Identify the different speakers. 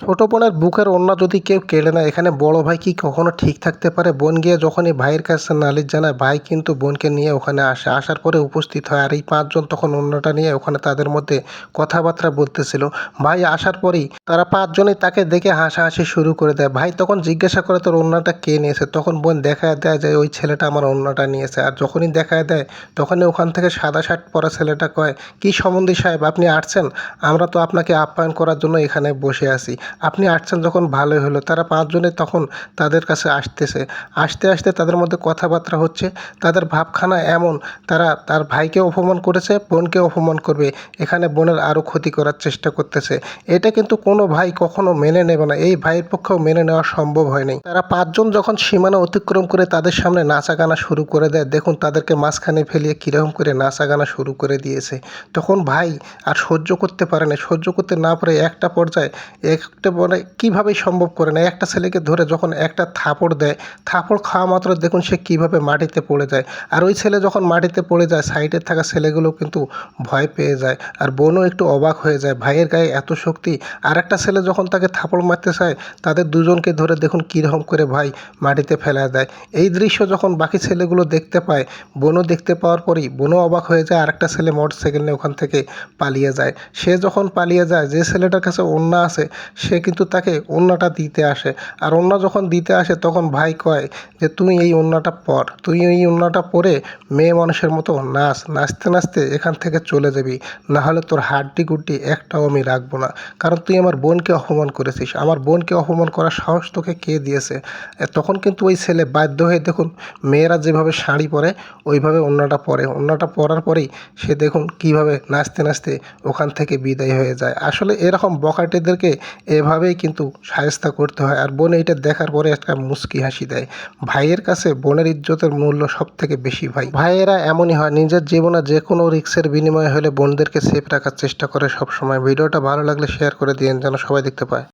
Speaker 1: ছোট বোনের বুকের ওড়না যদি কেউ কেড়ে নেয়, এখানে বড় ভাই কি কখনো ঠিক থাকতে পারে? বোন গিয়ে যখনই ভাইয়ের কাছে নালিশ জানায়, ভাই কিন্তু বোনকে নিয়ে ওখানে আসে। আসার পরে উপস্থিত হয়, আর এই ৫ জন তখন ওড়নাটা নিয়ে ওখানে তাদের মধ্যে কথাবার্তা বলতেছিল। ভাই আসার পরেই তারা ৫ জনই তাকে দেখে হাসাহাসি শুরু করে দেয়। ভাই তখন জিজ্ঞাসা করে, তোর ওড়নাটা কে নিয়েছে? তখন বোন দেখায় দেয় যে ওই ছেলেটা আমার ওড়নাটা নিয়েছে। আর যখনই দেখায় দেয়, তখনই ওখান থেকে সাদা শার্ট পরা ছেলেটা কয়, কি সম্বন্ধী সাহেব, আপনি আসছেন? আমরা তো আপনাকে আপ্যায়ন করার জন্য এখানে বসে আছি। আপনি আসছেন যখন ভালোই হলো। তারা ৫ জনে তখন তাদের কাছে আসতেছে। আসতে, আসতে তাদের মধ্যে কথাবার্তা হচ্ছে। তাদের ভাবখানা এমন, তারা তার ভাইকে অপমান করেছে, বোনকে অপমান করবে। এখানে বোনের আরও ক্ষতি করার চেষ্টা করতেছে। এটা কিন্তু কোনো ভাই কখনো মেনে নেবে না। এই ভাইয়ের পক্ষেও মেনে নেওয়া সম্ভব হয় নাই। তারা ৫ জন যখন সীমানা অতিক্রম করে তাদের সামনে নাচা-গানা শুরু করে দেয়, দেখুন তাদেরকে মাঝখানে ফেলিয়ে কীরকম করে নাচা-গানা শুরু করে দিয়েছে। তখন ভাই আর সহ্য করতে পারে না। সহ্য করতে না পারে একটা পর্যায়ে একটা মানে কীভাবেই সম্ভব করে না। একটা ছেলেকে ধরে যখন একটা থাপড় দেয়, থাপড় খাওয়া মাত্র দেখুন সে কীভাবে মাটিতে পড়ে যায়। আর ওই ছেলে যখন মাটিতে পড়ে যায়, সাইডে থাকা ছেলেগুলো কিন্তু ভয় পেয়ে যায়। আর বোনও একটু অবাক হয়ে যায়, ভাইয়ের গায়ে এত শক্তি। আরেকটা ছেলে যখন তাকে থাপড় মারতে চায়, তাদের দুজনকে ধরে দেখুন কীরকম করে ভাই মাটিতে ফেলা দেয়। এই দৃশ্য যখন বাকি ছেলেগুলো দেখতে পায়, বোনও দেখতে পাওয়ার পরেই বোনও অবাক হয়ে যায়। আরেকটা ছেলে মোটরসাইকেল নিয়ে ওখান থেকে পালিয়ে যায়। সে যখন পালিয়ে যায়, যে ছেলেটার কাছে ওড়না আছে সে কিন্তু তাকে ওড়নাটা দিতে আসে। আর ওড়না যখন দিতে আসে, তখন ভাই কয় যে তুই এই ওড়নাটা পর, তুই এই ওড়নাটা পরে মেয়ে মানুষের মতো নাচ, নাচতে নাচতে এখান থেকে চলে যাবি, নাহলে তোর হাড্ডি গুড্ডি একটাও আমি রাখবো না। কারণ তুই আমার বোনকে অপমান করেছিস। আমার বোনকে অপমান করার সাহস তোকে কে দিয়েছে? তখন কিন্তু ওই ছেলে বাধ্য হয়ে, দেখুন মেয়েরা যেভাবে শাড়ি পরে ওইভাবে ওড়নাটা পরে। ওড়নাটা পরার পরেই সে দেখুন কীভাবে নাচতে নাচতে ওখান থেকে বিদায় হয়ে যায়। আসলে এরকম বখাটেদেরকে এভাবেই কিন্তু শায়েস্তা করতে হয়। আর বোন এইটা দেখার পরে একটা মুচকি হাসি দেয়। ভাইয়ের কাছে বোনের ইজ্জতের মূল্য সবথেকে বেশি ভাই। ভাইয়েরা এমনই হয়, নিজের জীবনে যে কোনো রিস্কের বিনিময়ে হলে বোনদেরকে সেফ রাখার চেষ্টা করে সবসময়। ভিডিওটা ভালো লাগলে শেয়ার করে দিন যেন সবাই দেখতে পায়।